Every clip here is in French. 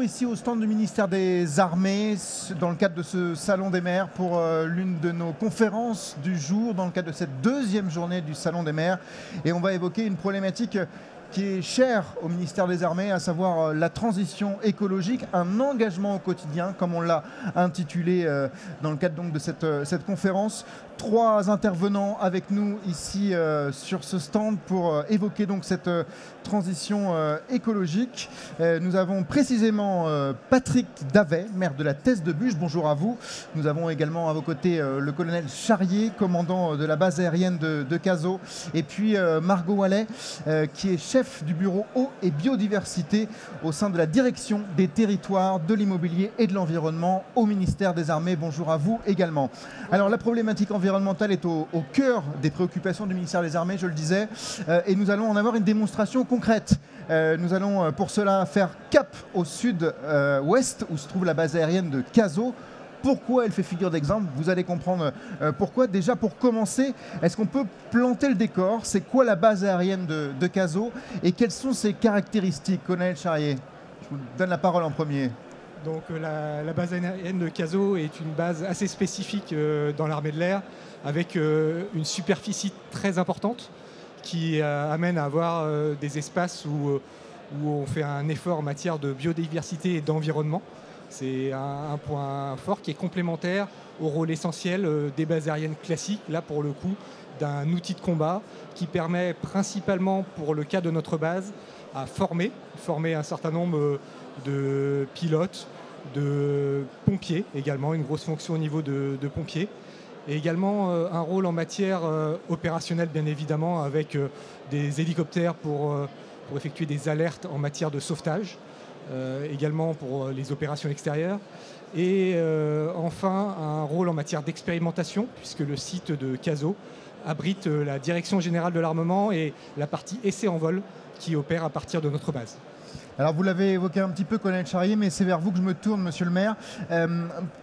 toujours ici au stand du ministère des Armées, dans le cadre de ce Salon des maires, pour l'une de nos conférences du jour, dans le cadre de cette deuxième journée du Salon des maires. Et on va évoquer une problématique qui est chère au ministère des Armées, à savoir la transition écologique, un engagement au quotidien, comme on l'a intitulé dans le cadre donc de cette conférence. 3 intervenants avec nous ici sur ce stand pour évoquer donc cette transition écologique. Nous avons précisément Patrick Davet, maire de la Thèse de Buch. Bonjour à vous. Nous avons également à vos côtés le colonel Charrier, commandant de la base aérienne de Cazaux. Et puis Margot Wallet, qui est chef du bureau eau et biodiversité au sein de la direction des territoires, de l'immobilier et de l'environnement au ministère des Armées. Bonjour à vous également. Alors la problématique environnementale est au cœur des préoccupations du ministère des Armées, je le disais, et nous allons en avoir une démonstration concrète. Nous allons pour cela faire cap au sud-ouest où se trouve la base aérienne de Cazaux. Pourquoi elle fait figure d'exemple? Vous allez comprendre pourquoi. Déjà, pour commencer, est-ce qu'on peut planter le décor? C'est quoi la base aérienne de Cazaux et quelles sont ses caractéristiques? Colonel Charrier, je vous donne la parole en premier. Donc la base aérienne de Cazaux est une base assez spécifique dans l'armée de l'air, avec une superficie très importante qui amène à avoir des espaces où on fait un effort en matière de biodiversité et d'environnement. C'est un point fort qui est complémentaire au rôle essentiel des bases aériennes classiques, là pour le coup d'un outil de combat qui permet principalement, pour le cas de notre base, à former un certain nombre de pilotes, de pompiers également, une grosse fonction au niveau de pompiers, et également un rôle en matière opérationnelle bien évidemment, avec des hélicoptères pour effectuer des alertes en matière de sauvetage, également pour les opérations extérieures, et enfin un rôle en matière d'expérimentation, puisque le site de Cazaux abrite la direction générale de l'armement et la partie essai en vol qui opère à partir de notre base. Alors vous l'avez évoqué un petit peu, colonel Charrier, mais c'est vers vous que je me tourne, monsieur le maire.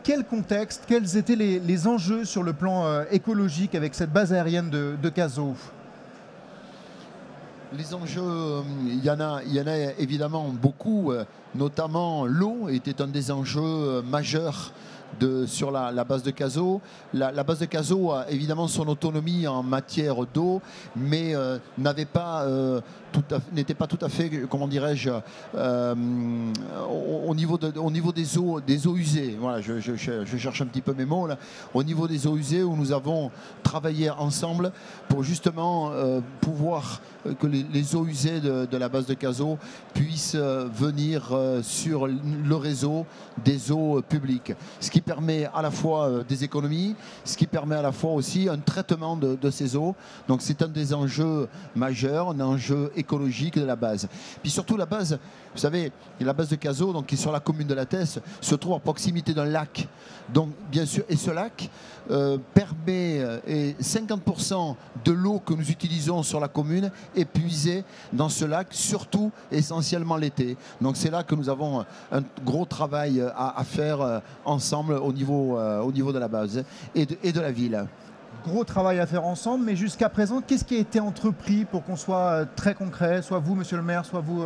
Quel contexte, quels étaient les enjeux sur le plan écologique avec cette base aérienne de Cazaux? Les enjeux, il y en a évidemment beaucoup, notamment l'eau était un des enjeux majeurs sur la base de Cazaux. La base de Cazaux a évidemment son autonomie en matière d'eau, mais n'était pas tout à fait, comment dirais-je, au niveau des eaux usées. Voilà, je cherche un petit peu mes mots là. Au niveau des eaux usées, où nous avons travaillé ensemble pour justement pouvoir que les eaux usées de la base de Cazaux puissent venir sur le réseau des eaux publiques. Ce qui permet à la fois des économies, ce qui permet à la fois aussi un traitement de ces eaux. Donc c'est un des enjeux majeurs, un enjeu écologique de la base. Puis surtout la base, vous savez, la base de Cazaux, donc, qui est sur la commune de la Thèse, se trouve à proximité d'un lac. Donc bien sûr, et ce lac permet 50% de l'eau que nous utilisons sur la commune est puisée dans ce lac, surtout essentiellement l'été. Donc c'est là que nous avons un gros travail à faire ensemble au niveau de la base et de la ville. Gros travail à faire ensemble, mais jusqu'à présent, qu'est-ce qui a été entrepris pour qu'on soit très concret, soit vous, monsieur le maire, soit vous,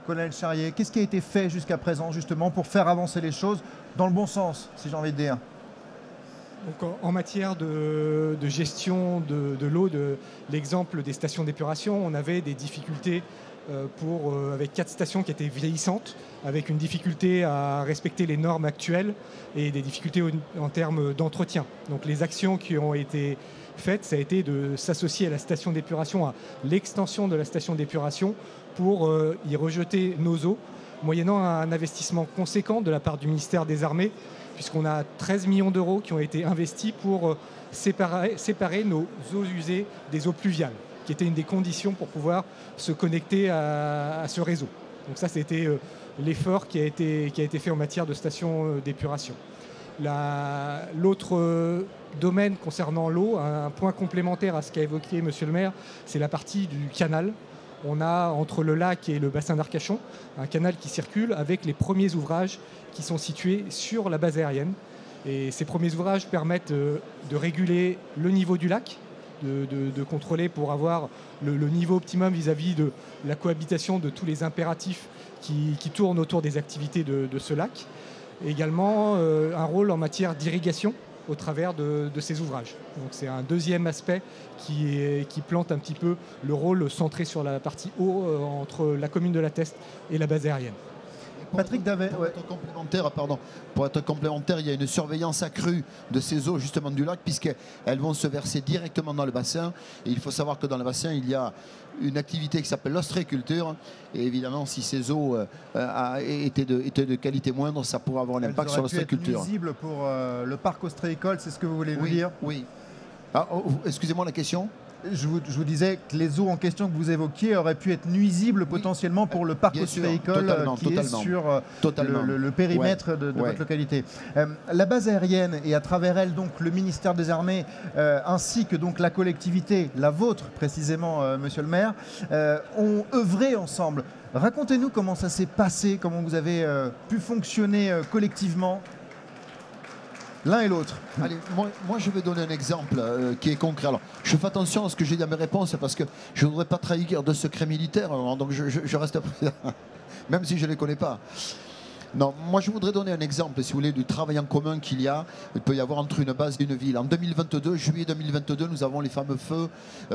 colonel Charrier? Qu'est-ce qui a été fait jusqu'à présent, justement, pour faire avancer les choses dans le bon sens, si j'ai envie de dire? Donc, en matière de gestion de l'eau, l'exemple des stations d'épuration, on avait des difficultés avec 4 stations qui étaient vieillissantes, avec une difficulté à respecter les normes actuelles et des difficultés en termes d'entretien. Donc les actions qui ont été faites, ça a été de s'associer à la station d'épuration, à l'extension de la station d'épuration pour y rejeter nos eaux, moyennant un investissement conséquent de la part du ministère des Armées, puisqu'on a 13 millions d'euros qui ont été investis pour séparer nos eaux usées des eaux pluviales, qui était une des conditions pour pouvoir se connecter à ce réseau. Donc ça, c'était l'effort qui a été fait en matière de stations d'épuration. L'autre domaine concernant l'eau, un point complémentaire à ce qu'a évoqué monsieur le maire, c'est la partie du canal. On a entre le lac et le bassin d'Arcachon un canal qui circule avec les premiers ouvrages qui sont situés sur la base aérienne. Et ces premiers ouvrages permettent de réguler le niveau du lac de contrôler pour avoir le niveau optimum vis-à-vis de la cohabitation de tous les impératifs qui tournent autour des activités de ce lac. Et également un rôle en matière d'irrigation au travers de ces ouvrages. Donc c'est un deuxième aspect qui plante un petit peu le rôle centré sur la partie eau entre la commune de La Teste et la base aérienne. Patrick Davet, pour être complémentaire, il y a une surveillance accrue de ces eaux justement du lac puisqu'elles vont se verser directement dans le bassin. Et il faut savoir que dans le bassin, il y a une activité qui s'appelle l'ostréiculture. Et évidemment, si ces eaux étaient de qualité moindre, ça pourrait avoir un impact sur l'ostréiculture. Nuisible pour le parc ostréicole, c'est ce que vous voulez nous dire? Oui. Excusez-moi la question. Je vous disais que les eaux en question que vous évoquiez auraient pu être nuisibles potentiellement pour le parc ostréicole qui est sur le périmètre de votre localité. La base aérienne et à travers elle donc le ministère des Armées ainsi que donc la collectivité, la vôtre précisément, monsieur le maire, ont œuvré ensemble. Racontez-nous comment ça s'est passé, comment vous avez pu fonctionner collectivement l'un et l'autre. Allez, moi je vais donner un exemple qui est concret. Alors, je fais attention à ce que j'ai dit à mes réponses parce que je ne voudrais pas trahir de secret militaire, donc je reste prudent, même si je ne les connais pas. Non, moi je voudrais donner un exemple, si vous voulez, du travail en commun qu'il peut y avoir entre une base et une ville. En 2022, juillet 2022, nous avons les fameux feux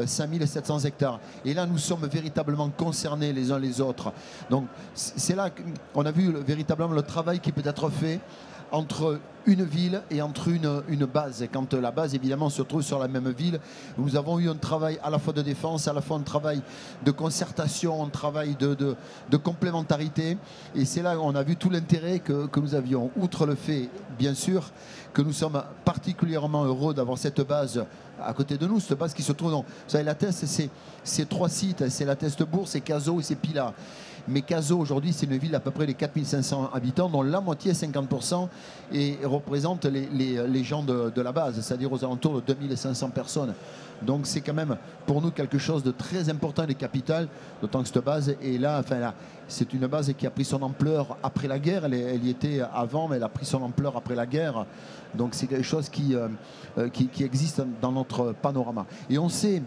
5700 hectares. Et là, nous sommes véritablement concernés les uns les autres. Donc, c'est là qu'on a vu véritablement le travail qui peut être fait entre une ville et entre une base. Et quand la base, évidemment, se trouve sur la même ville, nous avons eu un travail à la fois de défense, à la fois un travail de concertation, un travail de complémentarité. Et c'est là qu'on a vu tout l'intérêt que nous avions. Outre le fait, bien sûr, que nous sommes particulièrement heureux d'avoir cette base à côté de nous, cette base qui se trouve dans... Vous savez, La Teste, c'est 3 sites, c'est La Teste-Bourg, c'est Cazaux et c'est Pilat. Mais Cazaux, aujourd'hui, c'est une ville d'à peu près de 4500 habitants, dont la moitié, 50%, et représente les gens de la base, c'est-à-dire aux alentours de 2500 personnes. Donc c'est quand même pour nous quelque chose de très important et de capital, d'autant que cette base est là, c'est une base qui a pris son ampleur après la guerre, elle y était avant, mais elle a pris son ampleur après la guerre. Donc c'est quelque chose qui existe dans notre panorama. Et on sait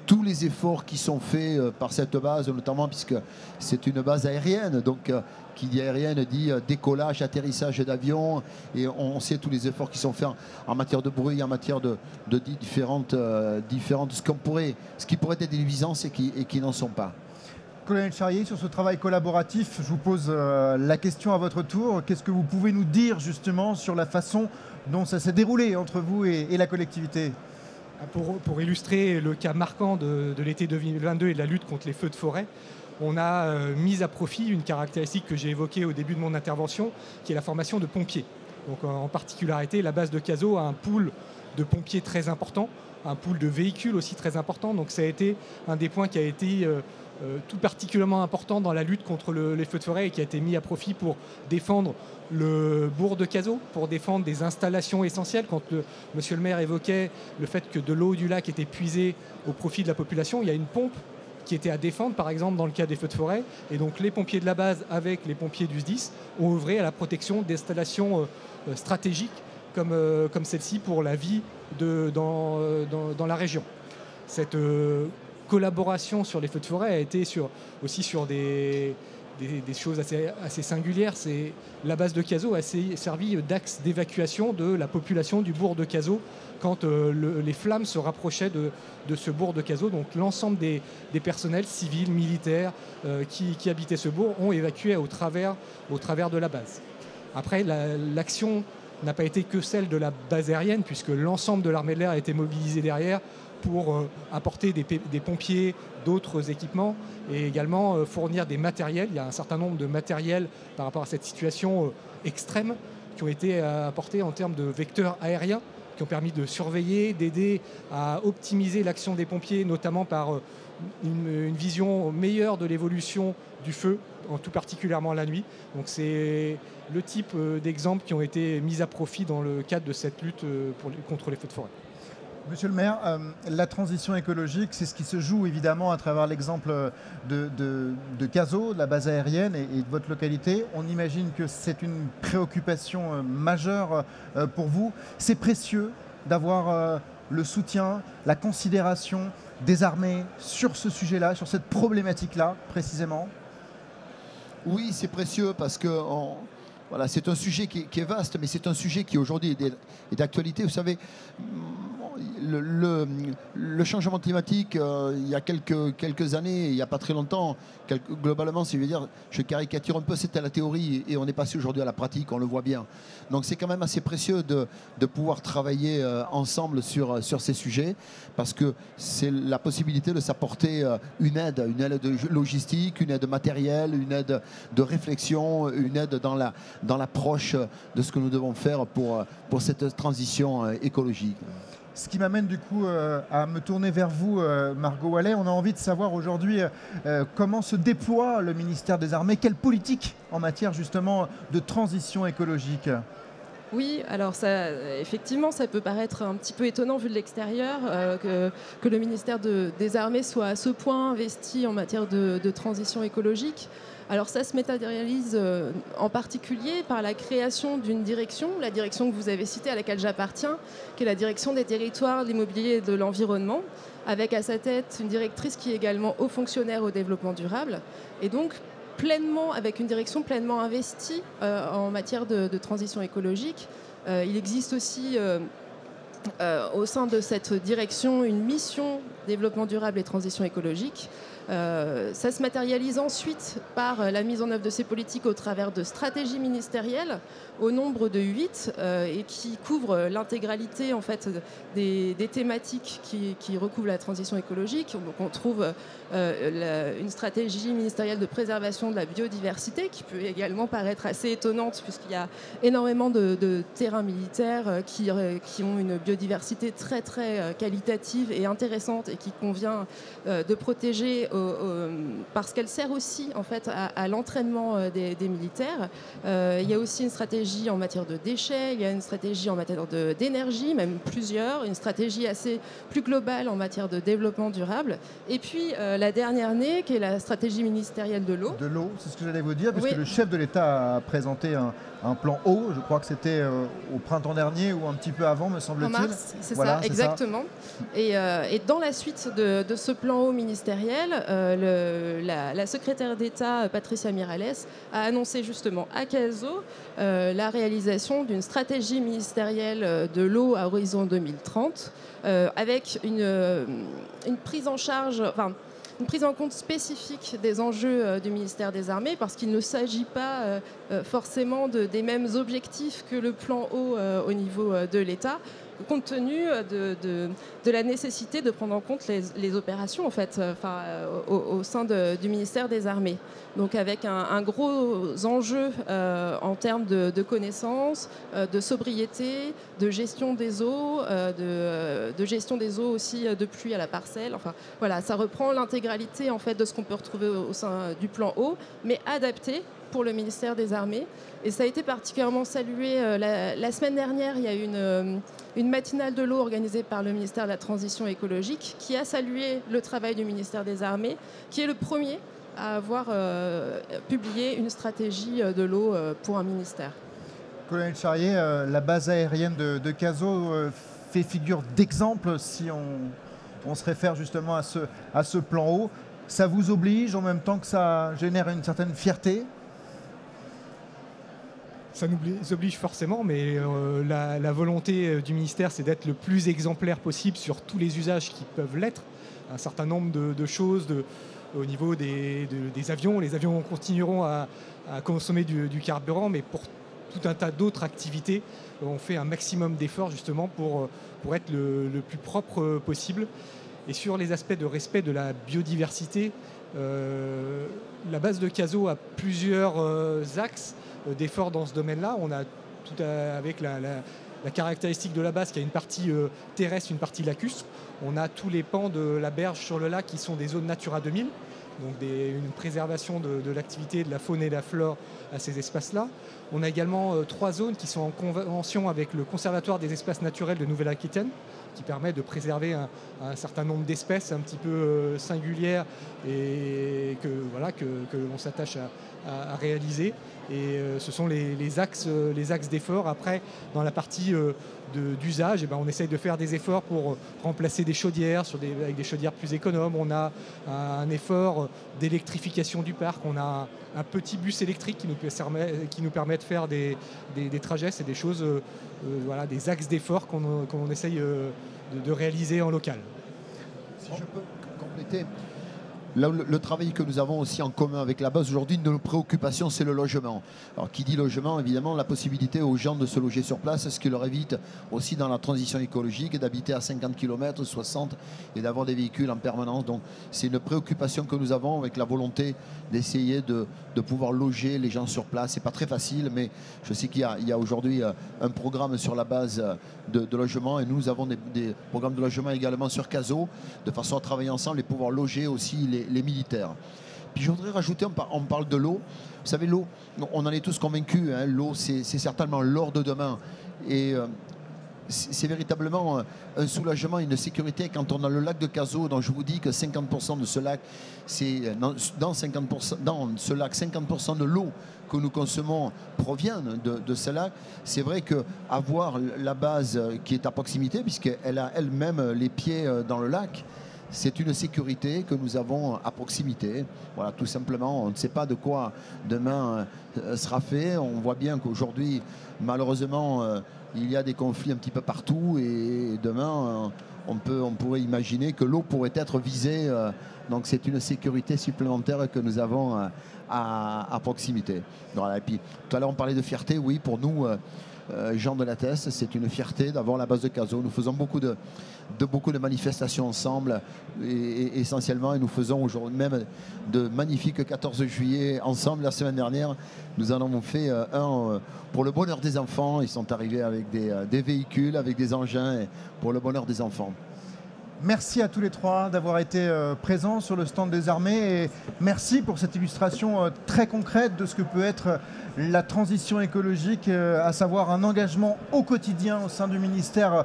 tous les efforts qui sont faits par cette base, notamment puisque c'est une base aérienne, donc qui dit aérienne dit décollage, atterrissage d'avions, et on sait tous les efforts qui sont faits en matière de bruit, en matière de différentes ce qui pourrait être des nuisances et qui n'en sont pas. Colonel Charrier, sur ce travail collaboratif, je vous pose la question à votre tour. Qu'est-ce que vous pouvez nous dire justement sur la façon dont ça s'est déroulé entre vous et la collectivité ? Pour illustrer le cas marquant de l'été 2022 et de la lutte contre les feux de forêt, on a mis à profit une caractéristique que j'ai évoquée au début de mon intervention, qui est la formation de pompiers. Donc, en particularité, la base de Cazaux a un pool de pompiers très important, un pool de véhicules aussi très important. Donc ça a été un des points qui a été tout particulièrement important dans la lutte contre les feux de forêt et qui a été mis à profit pour défendre le bourg de Cazaux, pour défendre des installations essentielles. Quand monsieur le maire évoquait le fait que de l'eau du lac était puisée au profit de la population, il y a une pompe qui était à défendre, par exemple, dans le cas des feux de forêt. Et donc les pompiers de la base, avec les pompiers du SDIS, ont œuvré à la protection d'installations stratégiques comme celle-ci pour la vie dans la région. Cette collaboration sur les feux de forêt a été aussi sur des choses assez singulières. La base de Cazaux a servi d'axe d'évacuation de la population du bourg de Cazaux quand les flammes se rapprochaient de ce bourg de Cazaux. Donc l'ensemble des personnels civils, militaires qui habitaient ce bourg ont évacué au travers de la base. Après, l'action n'a pas été que celle de la base aérienne, puisque l'ensemble de l'armée de l'air a été mobilisé derrière pour apporter des pompiers, d'autres équipements et également fournir des matériels. Il y a un certain nombre de matériels par rapport à cette situation extrême qui ont été apportés en termes de vecteurs aériens qui ont permis de surveiller, d'aider à optimiser l'action des pompiers, notamment par une vision meilleure de l'évolution du feu, en tout particulièrement la nuit. Donc c'est le type d'exemples qui ont été mis à profit dans le cadre de cette lutte contre les feux de forêt. Monsieur le maire, la transition écologique, c'est ce qui se joue évidemment à travers l'exemple de Cazaux, de la base aérienne et de votre localité. On imagine que c'est une préoccupation majeure pour vous. C'est précieux d'avoir le soutien, la considération des armées sur ce sujet-là, sur cette problématique-là précisément? Oui, c'est précieux parce que voilà, c'est un sujet qui est vaste, mais c'est un sujet qui aujourd'hui est d'actualité. Vous savez, le changement climatique, il y a quelques années, il n'y a pas très longtemps, globalement, si je veux dire, je caricature un peu, c'était la théorie et on est passé aujourd'hui à la pratique, on le voit bien. Donc c'est quand même assez précieux de pouvoir travailler ensemble sur ces sujets parce que c'est la possibilité de s'apporter une aide logistique, une aide matérielle, une aide de réflexion, une aide dans l'approche de ce que nous devons faire pour cette transition écologique. Ce qui m'amène du coup à me tourner vers vous, Margot Wallet. On a envie de savoir aujourd'hui comment se déploie le ministère des Armées, quelle politique en matière justement de transition écologique? Oui, alors ça, effectivement, ça peut paraître un petit peu étonnant vu de l'extérieur que le ministère des Armées soit à ce point investi en matière de transition écologique. Alors ça se matérialise en particulier par la création d'une direction, la direction que vous avez citée, à laquelle j'appartiens, qui est la direction des territoires, de l'immobilier et de l'environnement, avec à sa tête une directrice qui est également haut fonctionnaire au développement durable, et donc avec une direction pleinement investie en matière de transition écologique. Il existe aussi au sein de cette direction une mission développement durable et transition écologique. Ça se matérialise ensuite par la mise en œuvre de ces politiques au travers de stratégies ministérielles au nombre de 8 et qui couvrent l'intégralité en fait des thématiques qui recouvrent la transition écologique. Donc on trouve une stratégie ministérielle de préservation de la biodiversité qui peut également paraître assez étonnante puisqu'il y a énormément de terrains militaires qui ont une biodiversité très très qualitative et intéressante et qui convient de protéger parce qu'elle sert aussi en fait à l'entraînement des militaires. Il y a aussi une stratégie en matière de déchets, il y a une stratégie en matière d'énergie, même plusieurs, une stratégie assez plus globale en matière de développement durable. Et puis la dernière née, qui est la stratégie ministérielle de l'eau. De l'eau, c'est ce que j'allais vous dire, puisque Oui. le chef de l'État a présenté un plan eau, je crois que c'était au printemps dernier ou un petit peu avant, me semble-t-il. En mars, c'est voilà, ça, c'est exactement. Ça. Et dans la suite de ce plan eau ministériel, la secrétaire d'État, Patricia Miralles, a annoncé justement à CASO la réalisation d'une stratégie ministérielle de l'eau à horizon 2030, avec une prise en charge... une prise en compte spécifique des enjeux du ministère des Armées, parce qu'il ne s'agit pas forcément des mêmes objectifs que le plan eau au niveau de l'État, compte tenu de la nécessité de prendre en compte les opérations en fait, au sein du ministère des Armées. Donc avec un gros enjeu en termes de connaissances, de sobriété, de gestion des eaux, de gestion des eaux aussi de pluie à la parcelle. Enfin voilà, ça reprend l'intégralité en fait de ce qu'on peut retrouver au sein du plan eau, mais adapté pour le ministère des Armées. Et ça a été particulièrement salué. La semaine dernière, il y a eu une matinale de l'eau organisée par le ministère de la Transition écologique qui a salué le travail du ministère des Armées, qui est le premier à avoir publié une stratégie de l'eau pour un ministère. Colonel Charrier, la base aérienne de Cazaux fait figure d'exemple si on se réfère justement à ce plan eau. Ça vous oblige en même temps que ça génère une certaine fierté? Ça nous oblige forcément, mais la volonté du ministère, c'est d'être le plus exemplaire possible sur tous les usages qui peuvent l'être. Un certain nombre de choses au niveau des avions. Les avions continueront à consommer du carburant, mais pour tout un tas d'autres activités, on fait un maximum d'efforts justement pour être le plus propre possible. Et sur les aspects de respect de la biodiversité, la base de Cazaux a plusieurs axes d'efforts dans ce domaine-là. On a avec la caractéristique de la base qui a une partie terrestre, une partie lacustre. On a tous les pans de la berge sur le lac qui sont des zones Natura 2000, donc une préservation de l'activité, de la faune et de la flore à ces espaces-là. On a également 3 zones qui sont en convention avec le Conservatoire des espaces naturels de Nouvelle-Aquitaine, qui permet de préserver un certain nombre d'espèces un petit peu singulières et que l'on s'attache à réaliser. Et ce sont les axes d'effort. Après, dans la partie d'usage, on essaye de faire des efforts pour remplacer des chaudières avec des chaudières plus économes. On a un effort d'électrification du parc. On a un petit bus électrique qui nous permet de faire des trajets. C'est des choses, voilà, des axes d'effort qu'on essaye de réaliser en local. Si je peux compléter. Là, le travail que nous avons aussi en commun avec la base aujourd'hui, une de nos préoccupations, c'est le logement. Alors, qui dit logement, évidemment, la possibilité aux gens de se loger sur place, ce qui leur évite aussi dans la transition écologique d'habiter à 50 km, 60 et d'avoir des véhicules en permanence. Donc, c'est une préoccupation que nous avons avec la volonté d'essayer de pouvoir loger les gens sur place. C'est pas très facile, mais je sais qu'il y a aujourd'hui un programme sur la base de logement et nous avons des programmes de logement également sur Cazaux, de façon à travailler ensemble et pouvoir loger aussi les militaires. Puis je voudrais rajouter, on parle de l'eau. Vous savez, l'eau, on en est tous convaincus, hein, l'eau c'est certainement l'or de demain. Et c'est véritablement un soulagement et une sécurité quand on a le lac de Cazaux, dont je vous dis que 50% de ce lac, c'est dans ce lac, 50% de l'eau que nous consommons provient de ce lac. C'est vrai qu'avoir la base qui est à proximité, puisqu'elle a elle-même les pieds dans le lac, c'est une sécurité que nous avons à proximité. Voilà, tout simplement, on ne sait pas de quoi demain sera fait. On voit bien qu'aujourd'hui, malheureusement, il y a des conflits un petit peu partout et demain, on pourrait imaginer que l'eau pourrait être visée. Donc c'est une sécurité supplémentaire que nous avons à proximité. Voilà, et puis tout à l'heure, on parlait de fierté. Oui, pour nous, Jean de la Teste, c'est une fierté d'avoir la base de Cazaux. Nous faisons beaucoup de manifestations ensemble et essentiellement, et nous faisons aujourd'hui même de magnifiques 14 juillet ensemble. La semaine dernière, nous en avons fait un pour le bonheur des enfants. Ils sont arrivés avec des véhicules, avec des engins pour le bonheur des enfants. Merci à tous les trois d'avoir été présents sur le stand des armées et merci pour cette illustration très concrète de ce que peut être la transition écologique, à savoir un engagement au quotidien au sein du ministère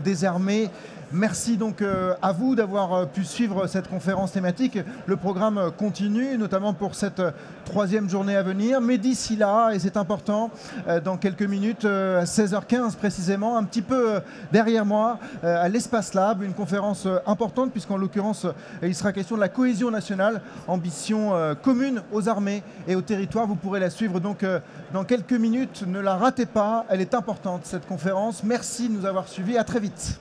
des Armées. Merci donc à vous d'avoir pu suivre cette conférence thématique. Le programme continue, notamment pour cette troisième journée à venir. Mais d'ici là, et c'est important, dans quelques minutes, à 16h15 précisément, un petit peu derrière moi, à l'Espace Lab, une conférence importante, puisqu'en l'occurrence, il sera question de la cohésion nationale, ambition commune aux armées et au territoire. Vous pourrez la suivre donc dans quelques minutes. Ne la ratez pas, elle est importante, cette conférence. Merci de nous avoir suivis. À très vite.